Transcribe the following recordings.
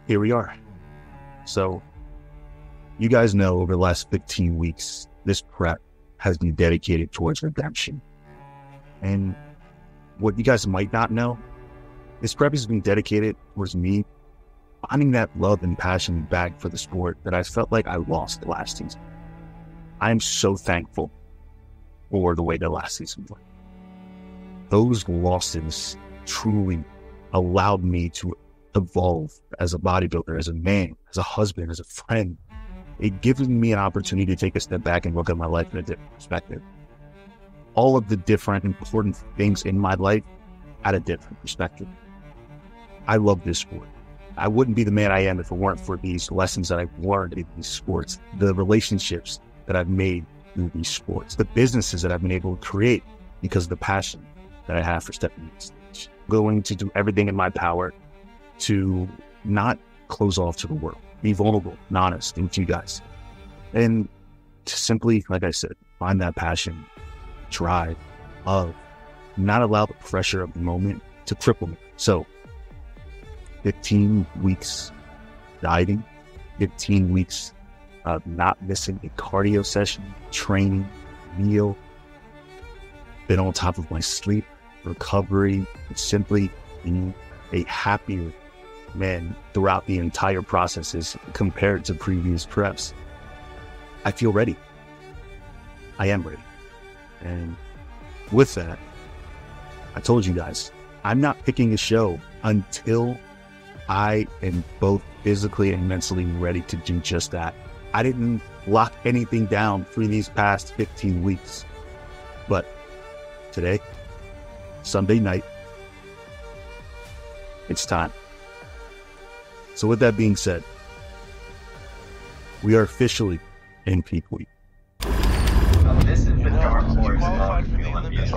here we are. So you guys know over the last 15 weeks, this prep has been dedicated towards redemption. And what you guys might not know, this prep has been dedicated towards me finding that love and passion back for the sport that I felt like I lost last season. I am so thankful for the way the last season went. Those losses truly allowed me to evolve as a bodybuilder, as a man, as a husband, as a friend. It gives me an opportunity to take a step back and look at my life in a different perspective. All of the different important things in my life at a different perspective. I love this sport. I wouldn't be the man I am if it weren't for these lessons that I've learned in these sports, the relationships that I've made through these sports, the businesses that I've been able to create because of the passion that I have for stepping on stage. I'm going to do everything in my power to not close off to the world, be vulnerable and honest with you guys, and to simply, like I said, find that passion, drive, love, not allow the pressure of the moment to cripple me. So 15 weeks dieting, 15 weeks of not missing a cardio session, training, meal, been on top of my sleep, recovery, and simply being a happier man throughout the entire processes compared to previous preps. I feel ready. I am ready. And with that, I told you guys, I'm not picking a show until I am both physically and mentally ready to do just that. I didn't lock anything down for these past 15 weeks. But today, Sunday night, it's time. So with that being said, we are officially in peak week. This is the dark horse of the Olympics.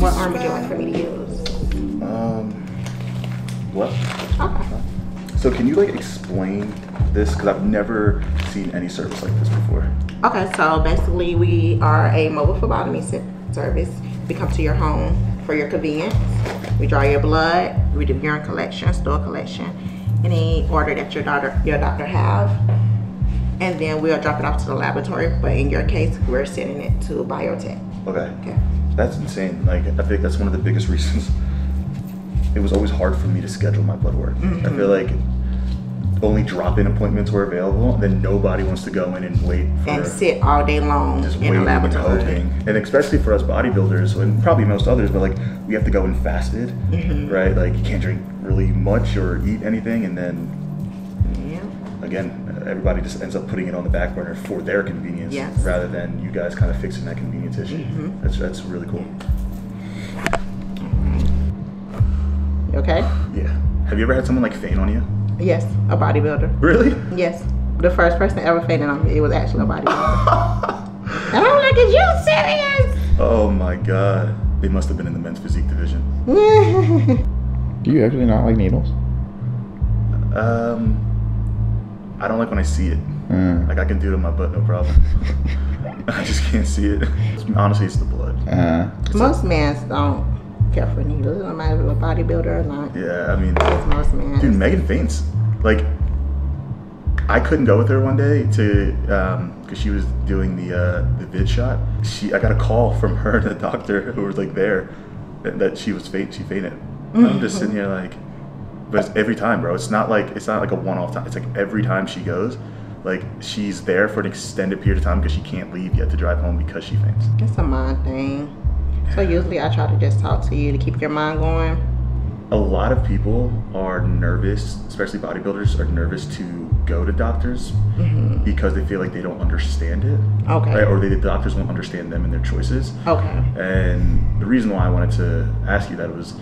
What arm would you like for me to use? Left. Okay. So can you like explain this? Because I've never seen any service like this before. Okay, so basically we are a mobile phlebotomy service. We come to your home for your convenience. We draw your blood, we do urine collection, stool collection, any order that your doctor have, and then we'll drop it off to the laboratory. But in your case, we're sending it to biotech. Okay. That's insane. Like, I think that's one of the biggest reasons it was always hard for me to schedule my blood work. I feel like only drop-in appointments were available, and then nobody wants to go in and wait for and sit all day long just in a laboratory. And especially for us bodybuilders, and probably most others, but like we have to go in fasted, right? Like you can't drink really much or eat anything, and then again, everybody just ends up putting it on the back burner for their convenience, rather than you guys kind of fixing that convenience issue. That's really cool. You okay? Yeah. Have you ever had someone like faint on you? Yes, a bodybuilder. Really? Yes. The first person ever fainted on me, it was actually a bodybuilder. And I'm like, is you serious? Oh my God. They must have been in the men's physique division. Do you actually not like needles? I don't like when I see it. Like I can do it in my butt, no problem. I just can't see it. Honestly, it's the blood. Most men don't care for needles. It don't matter if you're a bodybuilder or not. Yeah, I mean, It's most men. dude, Megan faints. Like, I couldn't go with her one day to, cause she was doing the vid shot. I got a call from her and the doctor who was like there that she fainted. I'm just sitting here like, but it's every time, bro. It's not like a one-off time. It's like every time she goes, like she's there for an extended period of time because she can't leave yet to drive home because she faints. It's a mind thing. So usually I try to just talk to you to keep your mind going. A lot of people are nervous, especially bodybuilders, are nervous to go to doctors because they feel like they don't understand it. Okay. Right? Or the doctors won't understand them and their choices. Okay. And the reason why I wanted to ask you that was,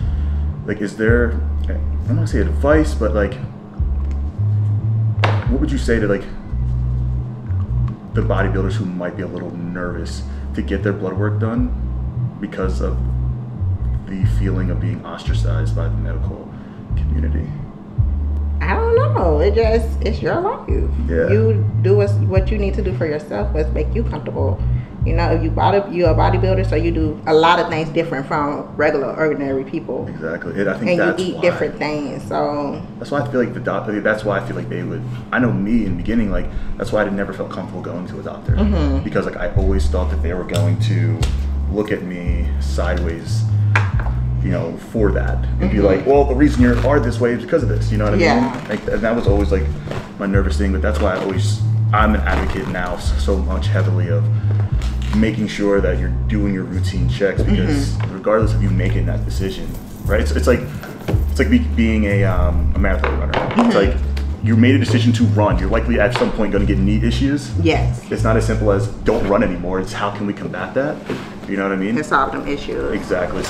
like, is there, I don't want to say advice, but like, what would you say to like the bodybuilders who might be a little nervous to get their blood work done because of the feeling of being ostracized by the medical community? I don't know. It's your life. Yeah. You do what you need to do for yourself. What's make you comfortable. You know, if you're a bodybuilder, so you do a lot of things different from regular, ordinary people. Exactly. And I think and that's you eat different things. So that's why I feel like the doctor. That's why I feel like they would. I know me in the beginning. Like that's why I never felt comfortable going to a doctor because like I always thought that they were going to look at me sideways. You know, for that and be like, well, the reason you are this way is because of this. You know what I mean? Like, and that was always like my nervous thing. But that's why I'm an advocate now so much heavily of making sure that you're doing your routine checks because regardless of you making that decision, right? It's like being a marathon runner. It's like you made a decision to run. You're likely at some point going to get knee issues. yes, It's not as simple as don't run anymore. It's how can we combat that? You know what I mean? and solve them issues. Exactly.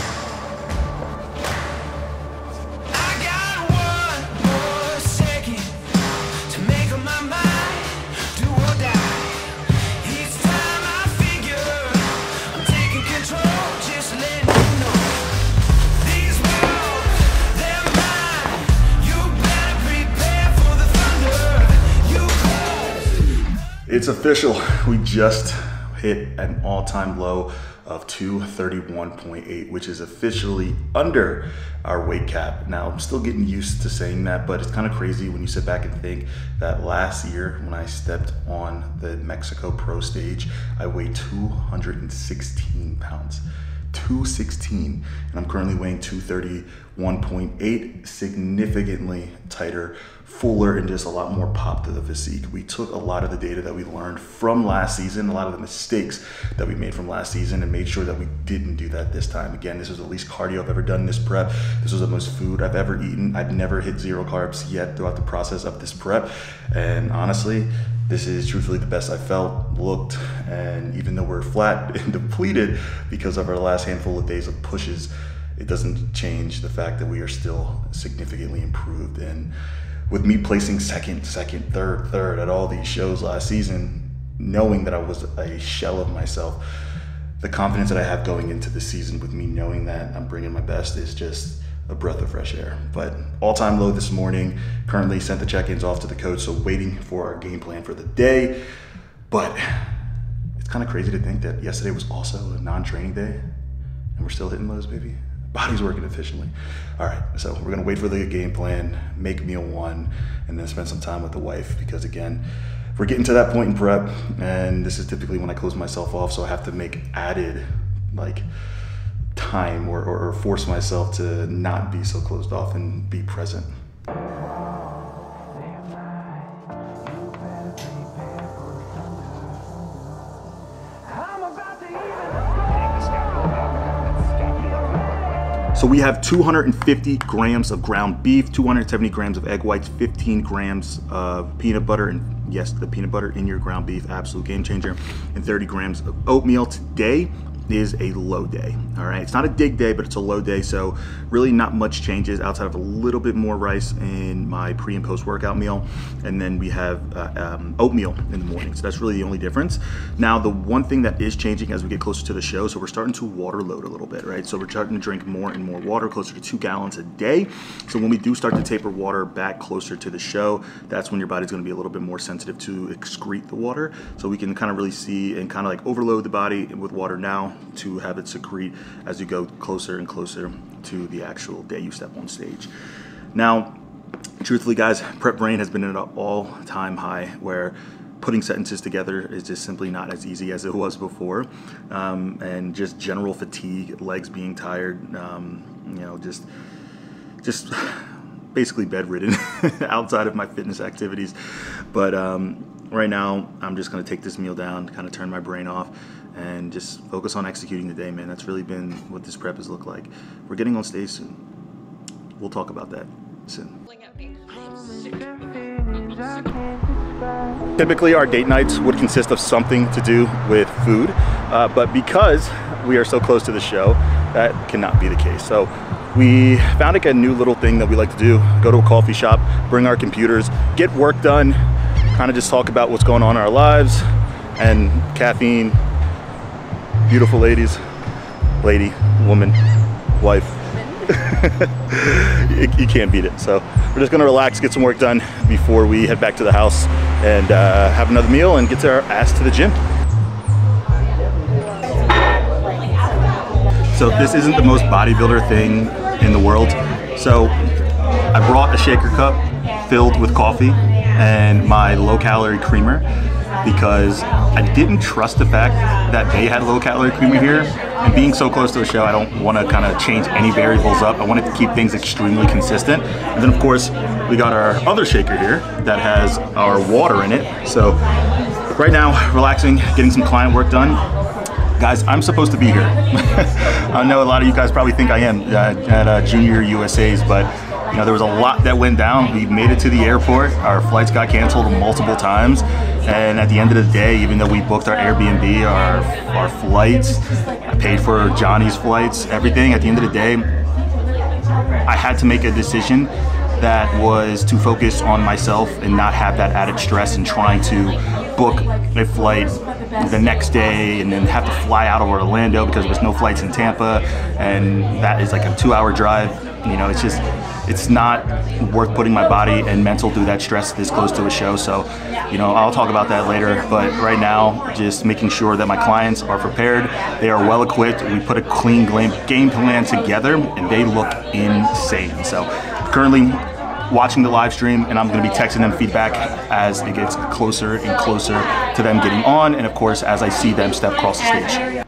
It's official. We just hit an all-time low of 231.8, which is officially under our weight cap. Now, I'm still getting used to saying that, but it's kind of crazy when you sit back and think that last year when I stepped on the Mexico Pro stage, I weighed 216 pounds. 216, and I'm currently weighing 231.8, significantly tighter, fuller, and just a lot more pop to the physique. We took a lot of the data that we learned from last season, a lot of the mistakes that we made from last season, and made sure that we didn't do that this time. Again, this was the least cardio I've ever done in this prep. This was the most food I've ever eaten. I've never hit 0 carbs yet throughout the process of this prep, and honestly, this is truthfully the best I felt, looked, and even though we're flat and depleted because of our last handful of days of pushes, it doesn't change the fact that we are still significantly improved. And with me placing second, third at all these shows last season, knowing that I was a shell of myself, the confidence that I have going into the season with me knowing that I'm bringing my best is just a breath of fresh air. But all-time low this morning. Currently sent the check-ins off to the coach, so waiting for our game plan for the day. But it's kind of crazy to think that yesterday was also a non-training day and we're still hitting lows, baby. Body's working efficiently. All right, so we're gonna wait for the game plan, make meal 1, and then spend some time with the wife because again, we're getting to that point in prep, and this is typically when I close myself off, so I have to make added like time or force myself to not be so closed off and be present. So we have 250 grams of ground beef, 270 grams of egg whites, 15 grams of peanut butter, and yes, the peanut butter in your ground beef, absolute game changer, and 30 grams of oatmeal. Today is a low day, all right? It's not a dig day, but it's a low day, so really not much changes outside of a little bit more rice in my pre and post workout meal, and then we have oatmeal in the morning, so that's really the only difference. Now, the one thing that is changing as we get closer to the show, so we're starting to water load a little bit, right? So we're starting to drink more and more water, closer to 2 gallons a day. So when we do start to taper water back closer to the show, that's when your body's gonna be a little bit more sensitive to excrete the water, so we can kind of really see and kind of like overload the body with water now to have it secrete as you go closer and closer to the actual day you step on stage. Now, truthfully guys, prep brain has been at an all-time high where putting sentences together is just simply not as easy as it was before, and just general fatigue, legs being tired, you know, just basically bedridden outside of my fitness activities. But right now I'm just gonna take this meal down, kind of turn my brain off, and just focus on executing the day, man. That's really been what this prep has looked like. We're getting on stage soon. We'll talk about that soon. Typically our date nights would consist of something to do with food, but because we are so close to the show, that cannot be the case. So we found like a new little thing that we like to do, go to a coffee shop, bring our computers, get work done, kind of just talk about what's going on in our lives, and caffeine, beautiful ladies, lady, woman, wife, you can't beat it. So we're just gonna relax, get some work done before we head back to the house and have another meal and get our ass to the gym. So this isn't the most bodybuilder thing in the world. So I brought a shaker cup filled with coffee and my low-calorie creamer because I didn't trust the fact that they had low-calorie creamer here. And being so close to a show, I don't want to kind of change any variables up. I wanted to keep things extremely consistent. And then of course, we got our other shaker here that has our water in it. So right now, relaxing, getting some client work done. Guys, I'm supposed to be here. I know a lot of you guys probably think I am at Junior USA's, but you know, there was a lot that went down. We made it to the airport. Our flights got canceled multiple times. And at the end of the day, even though we booked our Airbnb, our flights, I paid for Johnny's flights, everything, at the end of the day, I had to make a decision that was to focus on myself and not have that added stress and trying to book a flight the next day and then have to fly out of Orlando because there's no flights in Tampa, and that is like a 2-hour drive. You know, it's not worth putting my body and mental through that stress this close to a show. So, you know, I'll talk about that later, but right now, just making sure that my clients are prepared, they are well equipped, we put a clean game plan together, and they look insane. So currently watching the live stream, and I'm going to be texting them feedback as it gets closer and closer to them getting on, and of course as I see them step across the stage.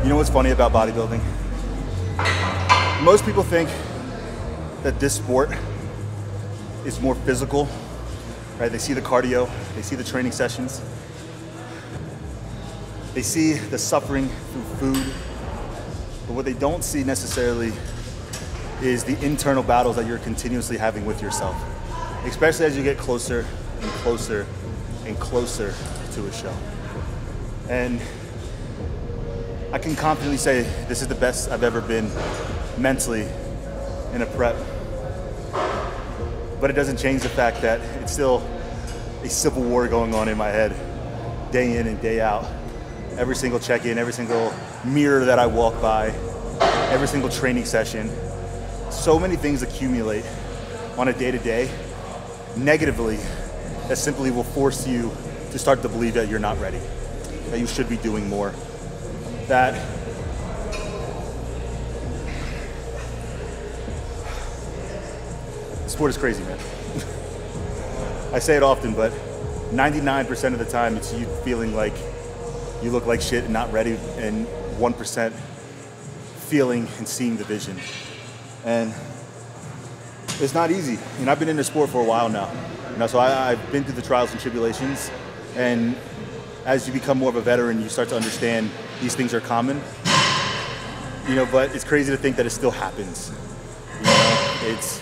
You know what's funny about bodybuilding? Most people think that this sport is more physical, right? They see the cardio, they see the training sessions, they see the suffering through food, but what they don't see necessarily is the internal battles that you're continuously having with yourself, especially as you get closer and closer and closer to a show. And I can confidently say this is the best I've ever been mentally in a prep. But it doesn't change the fact that it's still a civil war going on in my head, day in and day out. Every single check-in, every single mirror that I walk by, every single training session. So many things accumulate on a day-to-day negatively that simply will force you to start to believe that you're not ready, that you should be doing more. That the sport is crazy, man. I say it often, but 99% of the time it's you feeling like you look like shit and not ready, and 1% feeling and seeing the vision. And it's not easy. And I've been in the sport for a while now. You know, so I've been through the trials and tribulations, and as you become more of a veteran, you start to understand these things are common, you know, but it's crazy to think that it still happens. You know, it's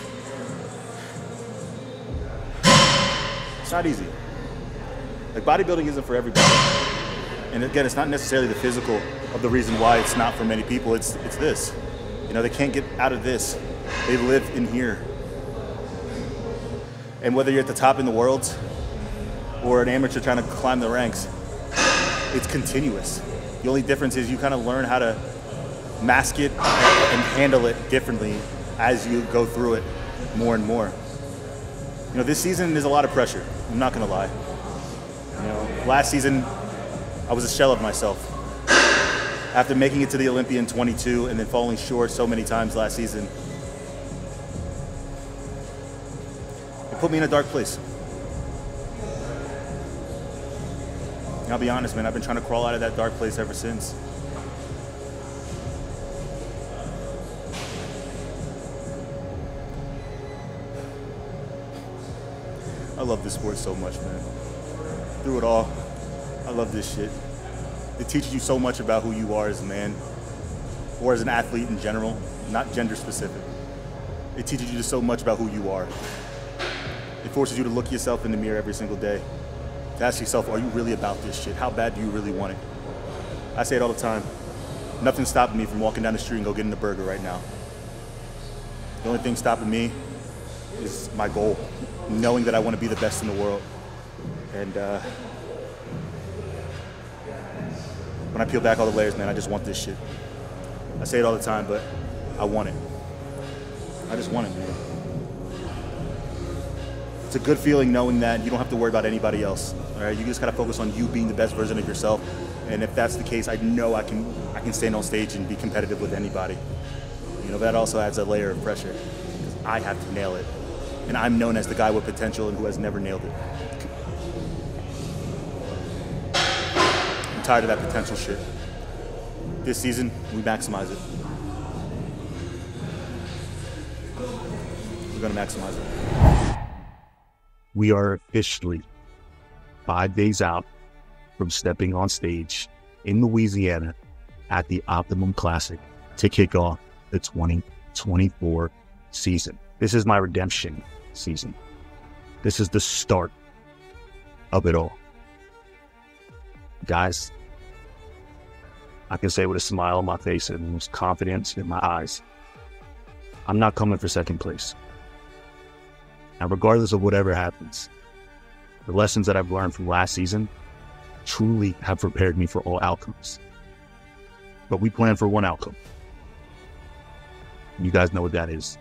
not easy. Like, bodybuilding isn't for everybody. And again, it's not necessarily the physical of the reason why it's not for many people, it's this. You They can't get out of this. They live in here. And whether you're at the top in the world or an amateur trying to climb the ranks, it's continuous. The only difference is you kind of learn how to mask it and handle it differently as you go through it more and more. This season is a lot of pressure. I'm not gonna lie. Last season, I was a shell of myself. After making it to the Olympia in 22 and then falling short so many times last season, it put me in a dark place. And I'll be honest, man, I've been trying to crawl out of that dark place ever since. I love this sport so much, man. Through it all, I love this shit. It teaches you so much about who you are as a man, or as an athlete in general, not gender specific. It teaches you so much about who you are. It forces you to look yourself in the mirror every single day, to ask yourself, are you really about this shit? How bad do you really want it? I say it all the time. Nothing's stopping me from walking down the street and go getting a burger right now. The only thing stopping me is my goal, knowing that I want to be the best in the world. And when I peel back all the layers, man, I just want this shit. I say it all the time, but I want it. I just want it, man. It's a good feeling knowing that you don't have to worry about anybody else. All right, you just gotta focus on you being the best version of yourself. And if that's the case, I know I can stand on stage and be competitive with anybody. That also adds a layer of pressure because I have to nail it, and I'm known as the guy with potential and who has never nailed it. I'm tired of that potential shit. This season, we maximize it. We're gonna maximize it. We are officially 5 days out from stepping on stage in Louisiana at the Optimum Classic to kick off the 2024 season. This is my redemption season. This is the start of it all. Guys, I can say with a smile on my face and with confidence in my eyes, I'm not coming for second place. Now, regardless of whatever happens, the lessons that I've learned from last season truly have prepared me for all outcomes. But we plan for one outcome. You guys know what that is.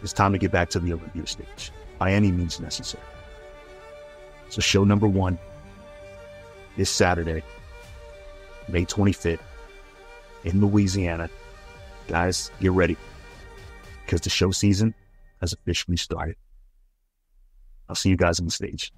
It's time to get back to the Olympia stage by any means necessary. So show number 1 is Saturday, May 25th in Louisiana. Guys, get ready because the show season has officially started. I'll see you guys on the stage.